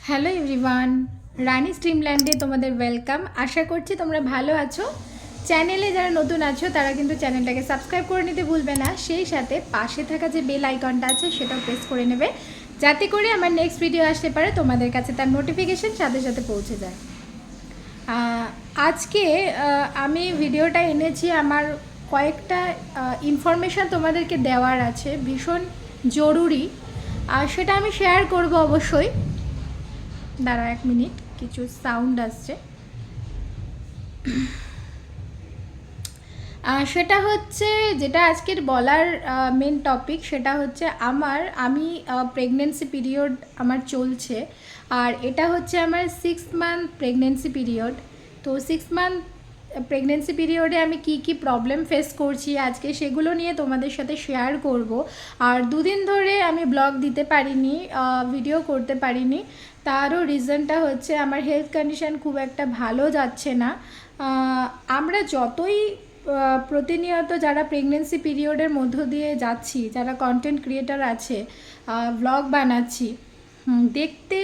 Hello everyone, রানী স্ট্রিমল্যান্ডে তোমাদের welcome. আশা করছি তোমরা ভালো আছো। চ্যানেলে যারা নতুন আছো তারা কিন্তু চ্যানেলটাকে সাবস্ক্রাইব করে নিতে ভুলবে না, সেই সাথে পাশে থাকা যে বেল আইকনটা আছে সেটাও প্রেস করে নেবে, যাতে করে আমার নেক্সট ভিডিও আসতে পারে তোমাদের কাছে তার নোটিফিকেশন সাথে সাথে পৌঁছে যায়। আজকে আমি ভিডিওটা এনেছি, আমার কয়েকটা ইনফরমেশান তোমাদেরকে দেওয়ার আছে, ভীষণ জরুরি, আর সেটা আমি শেয়ার করব অবশ্যই। দাঁড়াও এক মিনিট, কিছু সাউন্ড আসছে। সেটা হচ্ছে, যেটা আজকের বলার মেন টপিক, সেটা হচ্ছে আমি প্রেগনেন্সি পিরিয়ড আমার চলছে, আর এটা হচ্ছে আমার 6 মান্থ প্রেগনেন্সি পিরিয়ড। তো 6 মান্থ প্রেগনেন্সি পিরিয়ডে আমি কি প্রবলেম ফেস করছি আজকে সেগুলো নিয়ে তোমাদের সাথে শেয়ার করব। আর দুদিন ধরে আমি ব্লগ দিতে পারিনি, ভিডিও করতে পারিনি, তারও রিজনটা হচ্ছে আমার হেলথ কন্ডিশন খুব একটা ভালো যাচ্ছে না। আমরা যতই প্রতিনিয়ত যারা প্রেগনেন্সি পিরিয়ডের মধ্য দিয়ে যাচ্ছি, যারা কন্টেন্ট ক্রিয়েটার আছে, ব্লগ বানাচ্ছি, দেখতে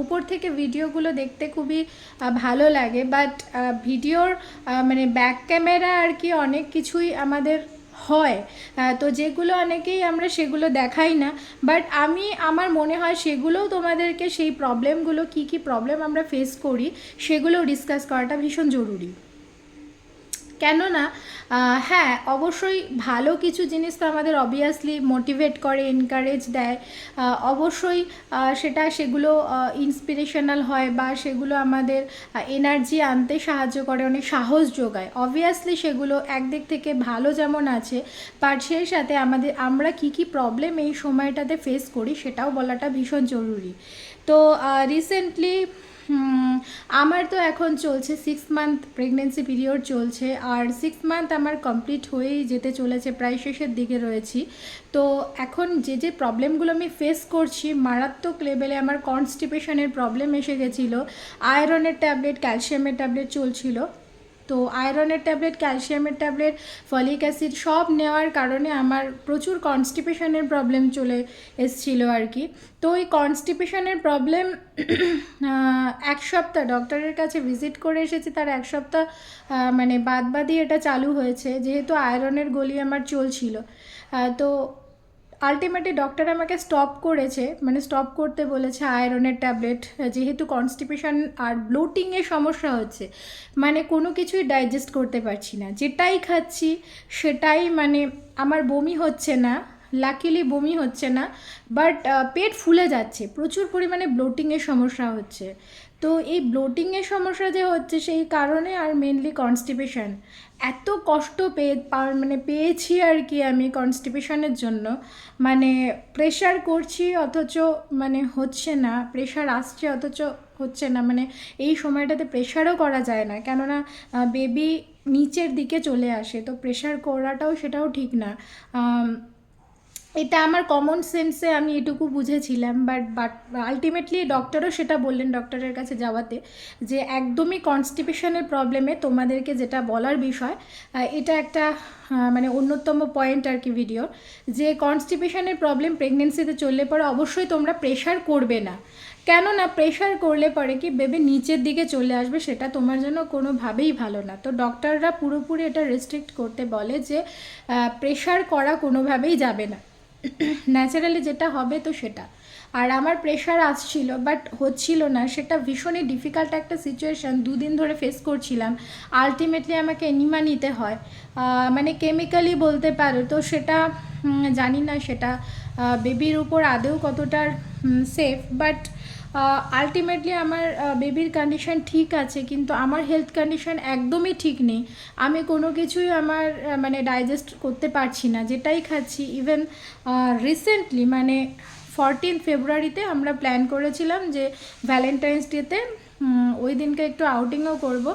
উপর থেকে ভিডিওগুলো দেখতে খুবই ভালো লাগে, বাট ভিডিওর মানে ব্যাক ক্যামেরা আর কি অনেক কিছুই আমাদের হয়, তো যেগুলো অনেকেই আমরা সেগুলো দেখাই না। বাট আমার মনে হয় সেগুলোও তোমাদেরকে, সেই প্রবলেমগুলো কি প্রবলেম আমরা ফেস করি সেগুলোও ডিসকাস করাটা ভীষণ জরুরি। কেননা হ্যাঁ, অবশ্যই ভালো কিছু জিনিস তো আমাদের অবভিয়াসলি মোটিভেট করে, এনকারেজ দেয়, অবশ্যই সেগুলো ইন্সপিরেশনাল হয়, বা সেগুলো আমাদের এনার্জি আনতে সাহায্য করে, অনেক সাহস যোগায়। অবভিয়াসলি সেগুলো একদিক থেকে ভালো যেমন আছে, বাট সেই সাথে আমরা কি প্রবলেম এই সময়টাতে ফেস করি সেটাও বলাটা ভীষণ জরুরি। তো রিসেন্টলি আমার তো এখন চলছে 6 মান্থ প্রেগনেন্সি পিরিয়ড চলছে, আর 6 মান্থ আমার কমপ্লিট হয়েই যেতে চলেছে, প্রায় শেষের দিকে রয়েছি। তো এখন যে প্রবলেমগুলো আমি ফেস করছি, মারাত্মক লেভেলে আমার কনস্টিপেশনের প্রবলেম এসে গেছিলো। আয়রনের ট্যাবলেট, ক্যালসিয়ামের ট্যাবলেট চলছিল। তো আয়রনের ট্যাবলেট, ক্যালসিয়ামের ট্যাবলেট, ফলিক অ্যাসিড সব নেওয়ার কারণে আমার প্রচুর কনস্টিপেশনের প্রবলেম চলে এসেছিলো আর কি। তো ওই কনস্টিপেশনের প্রবলেম এক সপ্তাহ ডক্টরের কাছে ভিজিট করে এসেছি, তার এক সপ্তাহ মানে বাদই এটা চালু হয়েছে, যেহেতু আয়রনের গলি আমার চলছিল। তো আলটিমেটলি ডক্টর আমাকে স্টপ করেছে, মানে স্টপ করতে বলেছে আয়রনের ট্যাবলেট, যেহেতু কনস্টিপেশন আর ব্লোটিংয়ের সমস্যা হচ্ছে, মানে কোনো কিছুই ডাইজেস্ট করতে পারছি না, যেটাই খাচ্ছি সেটাই মানে আমার বমি হচ্ছে না, লাকিলি বমি হচ্ছে না, বাট পেট ফুলে যাচ্ছে, প্রচুর পরিমাণে ব্লোটিংয়ের সমস্যা হচ্ছে। তো এই ব্লোটিংয়ের সমস্যা যে হচ্ছে সেই কারণে, আর মেনলি কনস্টিপেশন, এত কষ্ট পেয়েছি আর কি আমি কনস্টিপেশনের জন্য, মানে প্রেশার করছি অথচ মানে হচ্ছে না, প্রেশার আসছে অথচ হচ্ছে না, মানে এই সময়টাতে প্রেশারও করা যায় না, কেননা বেবি নিচের দিকে চলে আসে, তো প্রেশার করাটাও সেটাও ঠিক না। এটা আমার কমন সেন্সে আমি এটুকু বুঝেছিলাম, বাট আলটিমেটলি ডক্টরও সেটা বললেন ডক্টরের কাছে যাওয়াতে, যে একদমই কনস্টিপেশনের প্রবলেমে তোমাদেরকে যেটা বলার বিষয়, এটা একটা মানে অন্যতম পয়েন্ট আর কি ভিডিও, যে কনস্টিপেশনের প্রবলেম প্রেগনেন্সিতে চললে পরে অবশ্যই তোমরা প্রেশার করবে না, কেননা প্রেশার করলে পরে কি বেবি নিচের দিকে চলে আসবে, সেটা তোমার জন্য কোনোভাবেই ভালো না। তো ডক্টররা পুরোপুরি এটা রেস্ট্রিক্ট করতে বলে যে প্রেশার করা কোনোভাবেই যাবে না, ন্যাচারালি যেটা হবে তো সেটা। আর আমার প্রেশার আসছিল বাট হচ্ছিল না, সেটা ভীষণই ডিফিকাল্ট একটা সিচুয়েশান, দুদিন ধরে ফেস করছিলাম। আলটিমেটলি আমাকে এনিমা নিতে হয়, মানে কেমিক্যালি বলতে পারো, তো সেটা জানি না সেটা বেবির উপর আদৌ কতটা সেফ, বাট আলটিমেটলি আমার বেবির কন্ডিশন ঠিক আছে, কিন্তু আমার হেলথ কন্ডিশন একদমই ঠিক নেই, আমি কোনো কিছুই আমার মানে ডাইজেস্ট করতে পারছি না, যেটাই খাচ্ছি। ইভেন রিসেন্টলি মানে 14 ফেব্রুয়ারিতে আমরা প্ল্যান করেছিলাম যে ভ্যালেন্টাইন্স ডেতে ওই দিনকে একটু আউটিংও করব,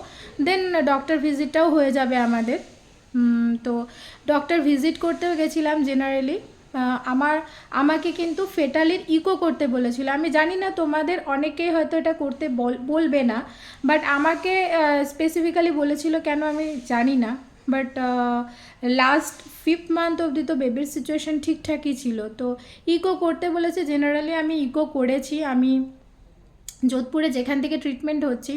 দেন ডক্টর ভিজিটটাও হয়ে যাবে আমাদের। তো ডক্টর ভিজিট করতেও গেছিলাম জেনারেলি। আমাকে কিন্তু ফেটালিন ইকো করতে বলেছিল, আমি জানি না তোমাদের অনেকেই হয়তো এটা করতে বলবে না, বাট আমাকে স্পেসিফিক্যালি বলেছিল কেন আমি জানি না, বাট লাস্ট 5th মান্থ অবধি তো বেবির সিচুয়েশান ঠিকঠাকই ছিল, তো ইকো করতে বলেছে। জেনারেলি আমি ইকো করেছি, আমি যোধপুরে যেখান থেকে ট্রিটমেন্ট হচ্ছে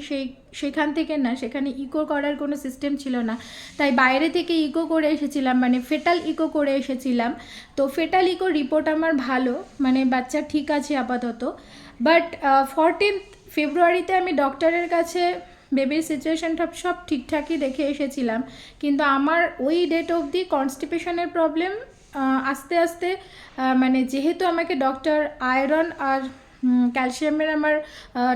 সেখান থেকে না, সেখানে ইকো করার কোনো সিস্টেম ছিল না, তাই বাইরে থেকে ইকো করে এসেছিলাম, মানে ফেটাল ইকো করে এসেছিলাম। তো ফেটাল ইকো রিপোর্ট আমার ভালো, মানে বাচ্চা ঠিক আছে আপাতত। বাট 14th ফেব্রুয়ারিতে আমি ডক্টরের কাছে বেবির সিচুয়েশানটা সব ঠিকঠাকই দেখে এসেছিলাম, কিন্তু আমার ওই ডেট অবধি কনস্টিপেশনের প্রবলেম আস্তে আস্তে মানে যেহেতু আমাকে ডক্টর আয়রন আর ক্যালসিয়ামের আমার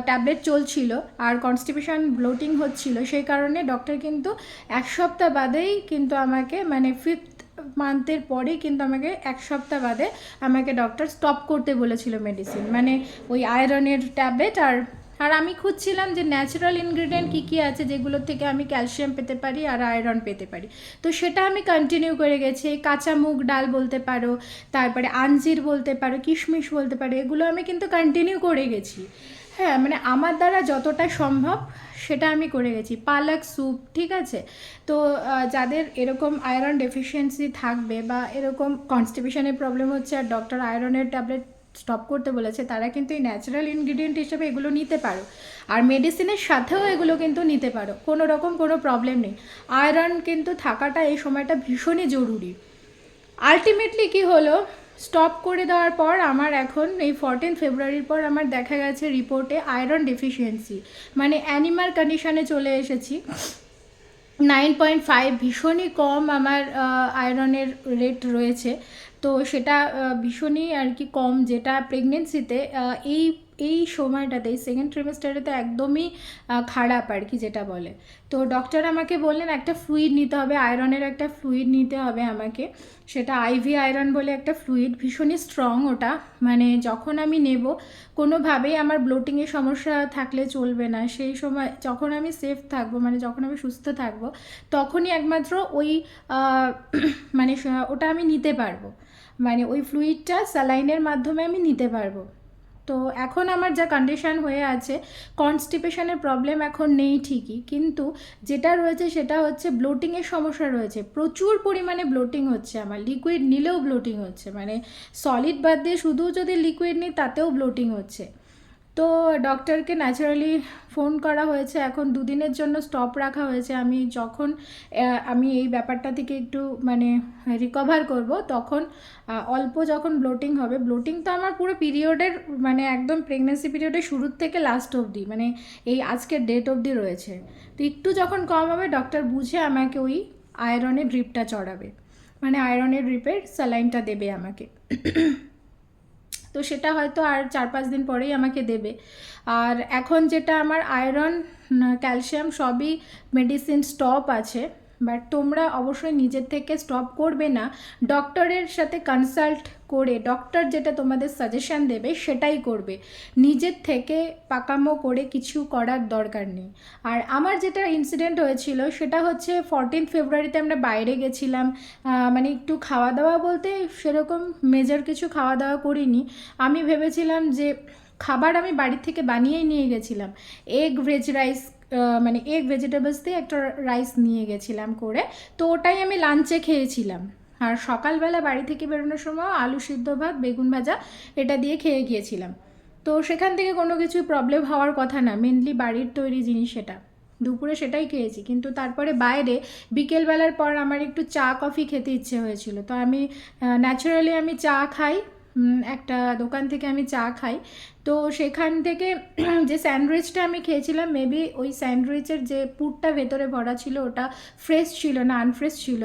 ট্যাবলেট চলছিল আর কনস্টিপেশন ব্লোটিং হচ্ছিল, সেই কারণে ডক্টর কিন্তু 1 সপ্তাহ বাদেই কিন্তু আমাকে, মানে 5th মান্থের পরেই কিন্তু আমাকে 1 সপ্তাহ বাদে আমাকে ডক্টর স্টপ করতে বলেছিল মেডিসিন, মানে ওই আয়রনের ট্যাবলেট। আর আমি খুঁজছিলাম যে ন্যাচারাল ইনগ্রিডিয়েন্ট কী কী আছে যেগুলোর থেকে আমি ক্যালসিয়াম পেতে পারি আর আয়রন পেতে পারি। তো সেটা আমি কন্টিনিউ করে গেছি। কাঁচা মুগ ডাল বলতে পারো, তারপরে আঞ্জির বলতে পারো, কিশমিশ বলতে পারো, এগুলো আমি কিন্তু কন্টিনিউ করে গেছি। হ্যাঁ, মানে আমার দ্বারা যতটা সম্ভব সেটা আমি করে গেছি। পালক স্যুপ, ঠিক আছে। তো যাদের এরকম আয়রন ডেফিসিয়েন্সি থাকবে বা এরকম কনস্টিপেশনের প্রবলেম হচ্ছে আর ডক্টর আয়রনের ট্যাবলেট স্টপ করতে বলেছে, তারা কিন্তু এই ন্যাচারাল ইনগ্রিডিয়েন্ট হিসেবে এগুলো নিতে পারো, আর মেডিসিনের সাথেও এগুলো কিন্তু নিতে পারো, কোনো রকম কোনো প্রবলেম নেই। আয়রন কিন্তু থাকাটা এই সময়টা ভীষণই জরুরি। আলটিমেটলি কি হলো, স্টপ করে দেওয়ার পর আমার এখন এই 14 ফেব্রুয়ারির পর আমার দেখা গেছে রিপোর্টে আয়রন ডেফিসিয়েন্সি, মানে অ্যানিমাল কন্ডিশনে চলে এসেছি। 9.5 ভীষণই কম আমার আয়রনের রেট রয়েছে। তো সেটা ভীষণই আর কি কম, যেটা প্রেগনেন্সিতে এই এই সময়টাতে, এই সেকেন্ড ট্রিমেস্টারেতে একদমই খারাপ আর কি, যেটা বলে। তো ডক্টর আমাকে বললেন একটা ফ্লুইড নিতে হবে, আয়রনের একটা ফ্লুইড নিতে হবে আমাকে। সেটা আইভি আয়রন বলে একটা ফ্লুইড, ভীষণই স্ট্রং ওটা, মানে যখন আমি নেব কোনোভাবেই আমার ব্লোটিংয়ের সমস্যা থাকলে চলবে না। সেই সময় যখন আমি সেফ থাকবো, মানে যখন আমি সুস্থ থাকবো, তখনই একমাত্র ওই মানে ওটা আমি নিতে পারবো, মানে ওই ফ্লুইডটা স্যালাইনের মাধ্যমে আমি নিতে পারবো। তো এখন আমার যা কন্ডিশন হয়ে আছে, কনস্টিপেশনের প্রবলেম এখন নেই ঠিকই, কিন্তু যেটা রয়েছে সেটা হচ্ছে ব্লোটিংয়ের সমস্যা রয়েছে। প্রচুর পরিমাণে ব্লোটিং হচ্ছে আমার, লিকুইড নিলেও ব্লোটিং হচ্ছে, মানে সলিড বাদ দিয়ে শুধু যদি লিকুইড নিই তাতেও ব্লোটিং হচ্ছে। তো ডক্টরকে ন্যাচারালি ফোন করা হয়েছে, এখন 2 দিনের জন্য স্টপ রাখা হয়েছে। আমি এই ব্যাপারটা থেকে একটু মানে রিকভার করব, তখন অল্প যখন ব্লোটিং হবে, ব্লোটিং তো আমার পুরো পিরিয়ডের, মানে একদম প্রেগনেন্সি পিরিয়ডের শুরুর থেকে লাস্ট অবধি, মানে এই আজকের ডেট অবধি রয়েছে। তো একটু যখন কম হবে ডক্টর বুঝে আমাকে ওই আয়রনের ড্রিপটা চড়াবে, মানে আয়রনের ড্রিপের স্যালাইনটা দেবে আমাকে। তো সেটা হয়তো আর 4-5 দিন পরেই আমাকে দেবে। আর এখন যেটা আমার আয়রন, ক্যালসিয়াম সবই মেডিসিন স্টপ আছে, বাট তোমরা অবশ্যই নিজের থেকে স্টপ করবে না, ডক্টরের সাথে কনসাল্ট করে ডক্টর যেটা তোমাদের সাজেশান দেবে সেটাই করবে। নিজের থেকে পাকামো করে কিছু করার দরকার নেই। আর আমার যেটা ইনসিডেন্ট হয়েছিল সেটা হচ্ছে 14 ফেব্রুয়ারিতে আমরা বাইরে গেছিলাম, মানে একটু খাওয়া দাওয়া বলতে সেরকম মেজর কিছু খাওয়া দাওয়া করিনি। আমি ভেবেছিলাম যে খাবার আমি বাড়ি থেকে বানিয়েই নিয়ে গেছিলাম, এগ ভেজ রাইস, মানে এগ ভেজিটেবলস দিয়ে একটা রাইস নিয়ে গেছিলাম করে, তো ওটাই আমি লাঞ্চে খেয়েছিলাম। আর সকালবেলা বাড়ি থেকে বেরোনোর সময় আলু সিদ্ধ ভাত, বেগুন ভাজা এটা দিয়ে খেয়ে গিয়েছিলাম। তো সেখান থেকে কোনো কিছু প্রবলেম হওয়ার কথা না, মেনলি বাড়ির তৈরি জিনিস সেটা, দুপুরে সেটাই খেয়েছি। কিন্তু তারপরে বাইরে বিকেলবেলার পর আমার একটু চা কফি খেতে ইচ্ছে হয়েছিল, তো আমি ন্যাচারালি আমি চা খাই, একটা দোকান থেকে আমি চা খাই। তো সেখান থেকে যে স্যান্ডউইচটা আমি খেয়েছিলাম, মেবি ওই স্যান্ডউইচের যে পুরটা ভেতরে ভরা ছিল ওটা ফ্রেশ ছিল না আনফ্রেশ ছিল,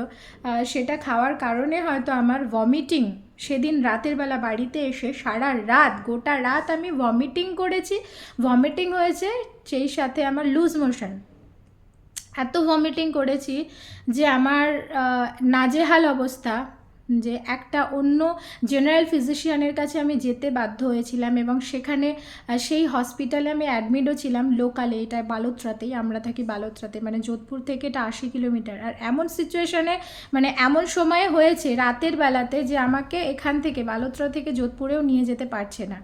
সেটা খাওয়ার কারণে হয়তো আমার ভমিটিং, সেদিন রাতের বেলা বাড়িতে এসে সারা রাত, গোটা রাত আমি ভমিটিং করেছি, ভমিটিং হয়েছে, সেই সাথে আমার লুজ মোশন, এত ভমিটিং করেছি যে আমার নাজেহাল অবস্থা, যে একটা অন্য জেনারেল ফিজিশিয়ানের কাছে আমি যেতে বাধ্য হয়েছিলাম, এবং সেখানে সেই হসপিটালে আমি অ্যাডমিটও ছিলাম লোকালে, এটা বালোত্রাতেই, আমরা থাকি বালোত্রাতে, মানে যোধপুর থেকে এটা 80 কিলোমিটার। আর এমন সিচুয়েশানে, মানে এমন সময়ে হয়েছে রাতের বেলাতে যে আমাকে এখান থেকে বালোত্রা থেকে যোধপুরেও নিয়ে যেতে পারছে না,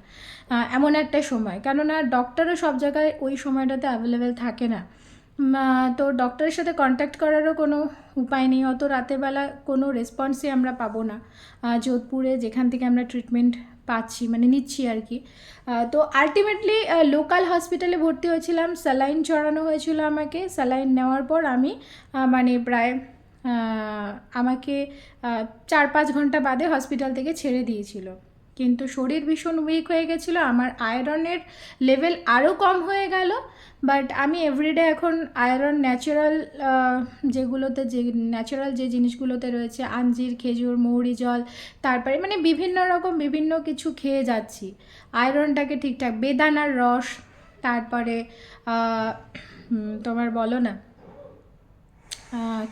এমন একটা সময়, কেননা ডক্টরও সব জায়গায় ওই সময়টাতে অ্যাভেলেবেল থাকে না। তো ডক্টরের সাথে কন্ট্যাক্ট করারও কোনো উপায় নেই, অত রাতেরবেলা কোনো রেসপন্সই আমরা পাবো না যোধপুরে যেখান থেকে আমরা ট্রিটমেন্ট পাচ্ছি, মানে নিচ্ছি আর কি। তো আলটিমেটলি লোকাল হসপিটালে ভর্তি হয়েছিলাম, স্যালাইন চড়ানো হয়েছিল আমাকে। স্যালাইন নেওয়ার পর আমি মানে প্রায় আমাকে 4-5 ঘন্টা বাদে হসপিটাল থেকে ছেড়ে দিয়েছিল। কিন্তু শরীর ভীষণ উইক হয়ে গেছিলো, আমার আয়রনের লেভেল আরও কম হয়ে গেল। বাট আমি এভরিডে এখন আয়রন ন্যাচারাল যেগুলোতে, যে ন্যাচারাল যে জিনিসগুলোতে রয়েছে, আঞ্জির, খেজুর, মৌরি জল, তারপরে মানে বিভিন্ন রকম বিভিন্ন কিছু খেয়ে যাচ্ছি আয়রনটাকে ঠিকঠাক, বেদানার রস, তারপরে তোমার বলো না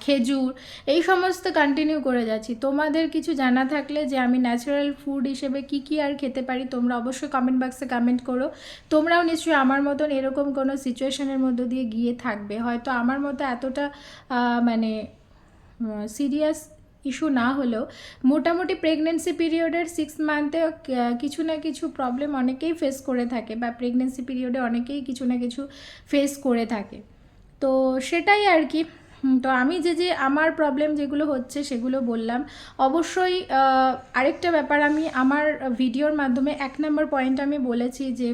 খেজুর, এই সমস্ত কন্টিনিউ করে যাচ্ছি। তোমাদের কিছু জানা থাকলে যে আমি ন্যাচারাল ফুড হিসেবে কি কি আর খেতে পারি, তোমরা অবশ্যই কমেন্ট বক্সে কমেন্ট করো। তোমরাও নিশ্চয়ই আমার মতন এরকম কোনো সিচুয়েশনের মধ্য দিয়ে গিয়ে থাকবে, হয়তো আমার মতো এতটা মানে সিরিয়াস ইস্যু না হলেও মোটামুটি প্রেগনেন্সি পিরিয়ডের 6 মান্থে কিছু না কিছু প্রবলেম অনেকেই ফেস করে থাকে, বা প্রেগনেন্সি পিরিয়ডে অনেকেই কিছু না কিছু ফেস করে থাকে। তো সেটাই আর কি। তো আমি যে আমার প্রবলেম যেগুলো হচ্ছে সেগুলো বললাম। অবশ্যই আরেকটা ব্যাপার, আমি আমার ভিডিওর মাধ্যমে 1 নম্বর পয়েন্ট আমি বলেছি যে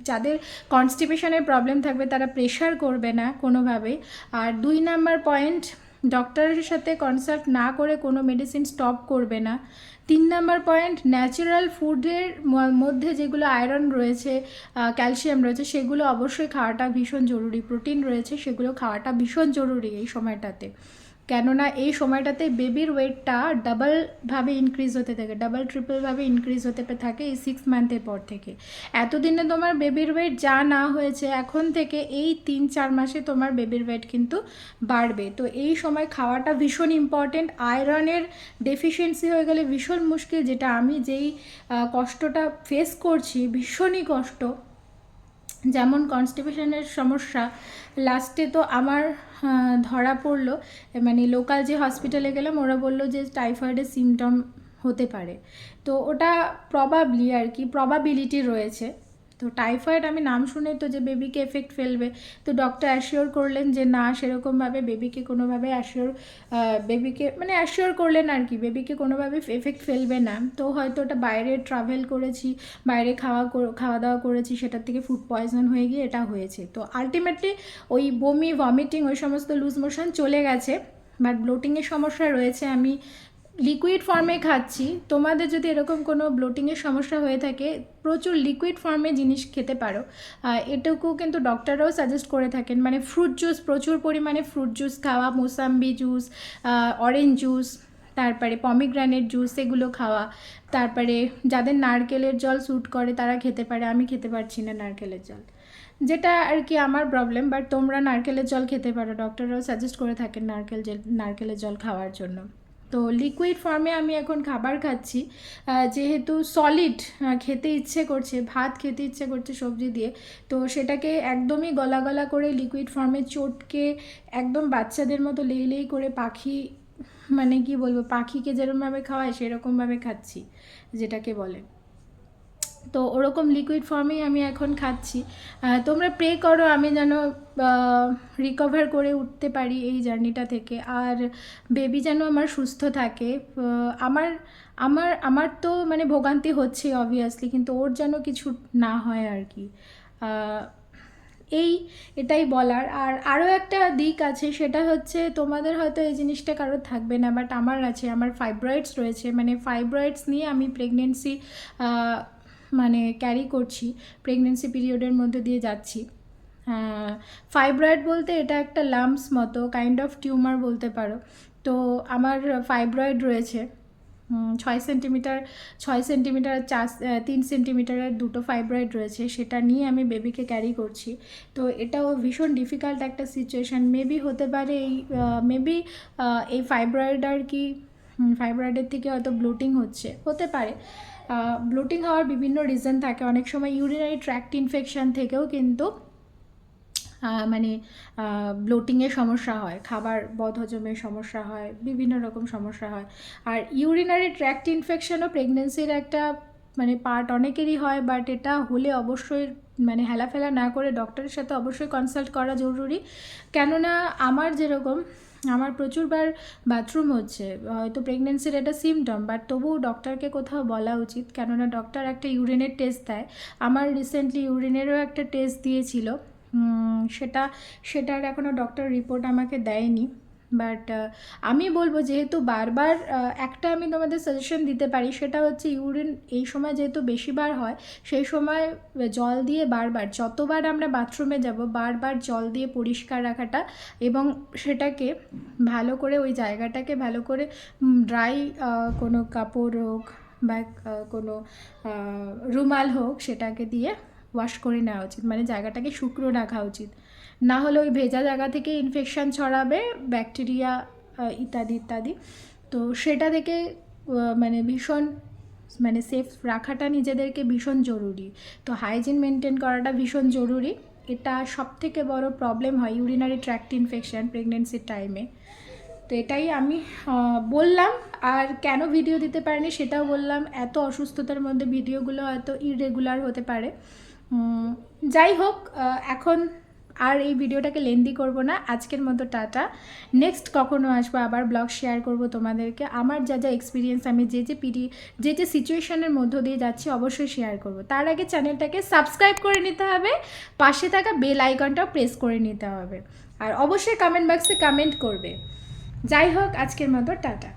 যাদের কনস্টিপেশনের প্রবলেম থাকবে তারা প্রেশার করবে না কোনোভাবেই। আর 2 নম্বর পয়েন্ট, ডক্টরের সাথে কনসাল্ট না করে কোনো মেডিসিন স্টপ করবে না। 3 নম্বর পয়েন্ট, ন্যাচারাল ফুডের মধ্যে যেগুলো আয়রন রয়েছে, ক্যালসিয়াম রয়েছে, সেগুলো অবশ্যই খাওয়াটা ভীষণ জরুরি। প্রোটিন রয়েছে, সেগুলো খাওয়াটা ভীষণ জরুরি এই সময়টাতে। কেননা এই সময়টাতে বেবির ওয়েটটা ডাবলভাবে ইনক্রিজ হতে থাকে, ডাবল ট্রিপলভাবে ইনক্রিজ হতে থাকে এই 6 মান্থের পর থেকে। এতদিনে তোমার বেবির ওয়েট যা না হয়েছে, এখন থেকে এই 3-4 মাসে তোমার বেবির ওয়েট কিন্তু বাড়বে। তো এই সময় খাওয়াটা ভীষণ ইম্পর্টেন্ট। আয়রনের ডেফিসিয়েন্সি হয়ে গেলে ভীষণ মুশকিল, যেটা আমি যেই কষ্টটা ফেস করছি, ভীষণই কষ্ট। যেমন কনস্টিপেশনের সমস্যা, লাস্টে তো আমার ধরা পড়লো, মানে লোকাল যে হসপিটালে গেলাম ওরা বললো যে টাইফয়েডের সিমটম হতে পারে। তো ওটা প্রবাবলি আর কি, প্রবাবিলিটি রয়েছে। তো টাইফয়েড আমি নাম শুনে তো যে বেবিকে এফেক্ট ফেলবে, তো ডক্টর অ্যাসিওর করলেন যে না, সেরকমভাবে বেবিকে কোনোভাবে বেবিকে মানে অ্যাসিওর করলেন আর কি, বেবিকে কোনোভাবে এফেক্ট ফেলবে না। তো হয়তো ওটা বাইরে ট্রাভেল করেছি, বাইরে খাওয়া দাওয়া করেছি, সেটার থেকে ফুড পয়জন হয়ে গিয়ে এটা হয়েছে। তো আলটিমেটলি ওই বমি, ভমিটিং, ওই সমস্ত লুজ মোশন চলে গেছে, বাট ব্লোটিংয়ের সমস্যা রয়েছে। আমি লিকুইড ফর্মে খাচ্ছি। তোমাদের যদি এরকম কোনো ব্লোটিংয়ের সমস্যা হয়ে থাকে, প্রচুর লিকুইড ফর্মে জিনিস খেতে পারো। এটুকু কিন্তু ডক্টররাও সাজেস্ট করে থাকেন, মানে ফ্রুট জুস, প্রচুর পরিমাণে ফ্রুট জুস খাওয়া, মোসাম্বি জুস, অরেঞ্জ জুস, তারপরে পমিগ্রানেট জুস, এগুলো খাওয়া। তারপরে যাদের নারকেলের জল স্যুট করে তারা খেতে পারে, আমি খেতে পারছি না নারকেলের জল, যেটা আর কি আমার প্রবলেম। বাট তোমরা নারকেলের জল খেতে পারো, ডক্টররাও সাজেস্ট করে থাকেন নারকেলের জল খাওয়ার জন্য। তো লিকুইড ফর্মে আমি এখন খাবার খাচ্ছি, যেহেতু সলিড খেতে ইচ্ছে করছে, ভাত খেতে ইচ্ছে করছে সবজি দিয়ে, তো সেটাকে একদমই গলা গলা করে লিকুইড ফর্মে চটকে একদম বাচ্চাদের মতো লেই করে পাখি, মানে কি বলবো, পাখিকে যেরকমভাবে খাওয়ায় সেরকমভাবে খাচ্ছি যেটাকে বলে। তো ওরকম লিকুইড ফর্মেই আমি এখন খাচ্ছি। তোমরা প্রে করো আমি যেন রিকভার করে উঠতে পারি এই জার্নিটা থেকে, আর বেবি যেন আমার সুস্থ থাকে। আমার আমার আমার তো মানে ভোগান্তি হচ্ছে অবভিয়াসলি, কিন্তু ওর যেন কিছু না হয় আর কি। এটাই বলার। আর আরও একটা দিক আছে, সেটা হচ্ছে তোমাদের হয়তো এই জিনিসটা কারোর থাকবে না, বাট আমার আছে। আমার ফাইব্রয়েডস রয়েছে, মানে ফাইব্রয়েডস নিয়ে আমি প্রেগনেন্সি মানে ক্যারি করছি, প্রেগনেন্সি পিরিয়ডের মধ্যে দিয়ে যাচ্ছি। ফাইব্রয়েড বলতে এটা একটা লাম্পস মতো, কাইন্ড অফ টিউমার বলতে পারো। তো আমার ফাইব্রয়েড রয়েছে 6 সেন্টিমিটার 3 সেন্টিমিটারের 2টো ফাইব্রয়েড রয়েছে, সেটা নিয়ে আমি বেবিকে ক্যারি করছি। তো এটাও ভীষণ ডিফিকাল্ট একটা সিচুয়েশান। মেবি হতে পারে এই ফাইব্রয়েড আর কি, ফাইব্রয়েডের থেকে হয়তো ব্লোটিং হতে পারে। ব্লোটিং হওয়ার বিভিন্ন রিজন থাকে, অনেক সময় ইউরিনারি ট্র্যাক্ট ইনফেকশান থেকেও কিন্তু মানে ব্লোটিংয়ের সমস্যা হয়, খাবার বদহজমের সমস্যা হয়, বিভিন্ন রকম সমস্যা হয়। আর ইউরিনারি ট্র্যাক্ট ইনফেকশনও প্রেগনেন্সির একটা মানে পার্ট অনেকেরই হয়, বাট এটা হলে অবশ্যই মানে হেলাফেলা না করে ডক্টরের সাথে অবশ্যই কনসাল্ট করা জরুরি। কেননা আমার যেরকম আমার প্রচুরবার বাথরুম হচ্ছে, হয়তো প্রেগনেন্সির একটা সিমটম, বাট তবুও ডক্টরকে কোথাও বলা উচিত, কেননা ডক্টর একটা ইউরিনের টেস্ট দেয়। আমার রিসেন্টলি ইউরিনেরও একটা টেস্ট দিয়েছিল, সেটার এখনও ডক্টর রিপোর্ট আমাকে দেয়নি। বাট আমি বলবো, যেহেতু বারবার একটা আমি তোমাদের সাজেশন দিতে পারি, সেটা হচ্ছে ইউরিন এই সময় যেহেতু বেশিবার হয়, সেই সময় জল দিয়ে বারবার, যতবার আমরা বাথরুমে যাব বারবার জল দিয়ে পরিষ্কার রাখাটা, এবং সেটাকে ভালো করে, ওই জায়গাটাকে ভালো করে ড্রাই কোনো কাপড় হোক বা কোনো রুমাল হোক, সেটাকে দিয়ে ওয়াশ করে নেওয়া উচিত, মানে জায়গাটাকে শুকনো রাখা উচিত। না হলে ওই ভেজা জায়গা থেকে ইনফেকশান ছড়াবে, ব্যাকটেরিয়া ইত্যাদি ইত্যাদি। তো সেটা থেকে মানে ভীষণ মানে সেফ রাখাটা নিজেদেরকে ভীষণ জরুরি। তো হাইজিন মেনটেন করাটা ভীষণ জরুরি। এটা সবথেকে বড় প্রবলেম হয় ইউরিনারি ট্র্যাক্ট ইনফেকশান প্রেগনেন্সির টাইমে। তো এটাই আমি বললাম। আর কেন ভিডিও দিতে পারিনি সেটাও বললাম। এত অসুস্থতার মধ্যে ভিডিওগুলো হয়তো ইররেগুলার হতে পারে। যাই হোক, এখন আর এই ভিডিওটাকে লেন্দি করব না, আজকের মতো টাটা। নেক্সট কখনো আসবো, আবার ব্লগ শেয়ার করব তোমাদেরকে। আমার যা যা এক্সপিরিয়েন্স, আমি যে সিচুয়েশনের মধ্য দিয়ে যাচ্ছি, অবশ্যই শেয়ার করব। তার আগে চ্যানেলটাকে সাবস্ক্রাইব করে নিতে হবে, পাশে থাকা বেল আইকনটাও প্রেস করে নিতে হবে, আর অবশ্যই কমেন্ট বক্সে কমেন্ট করবে। যাই হোক, আজকের মতো টাটা।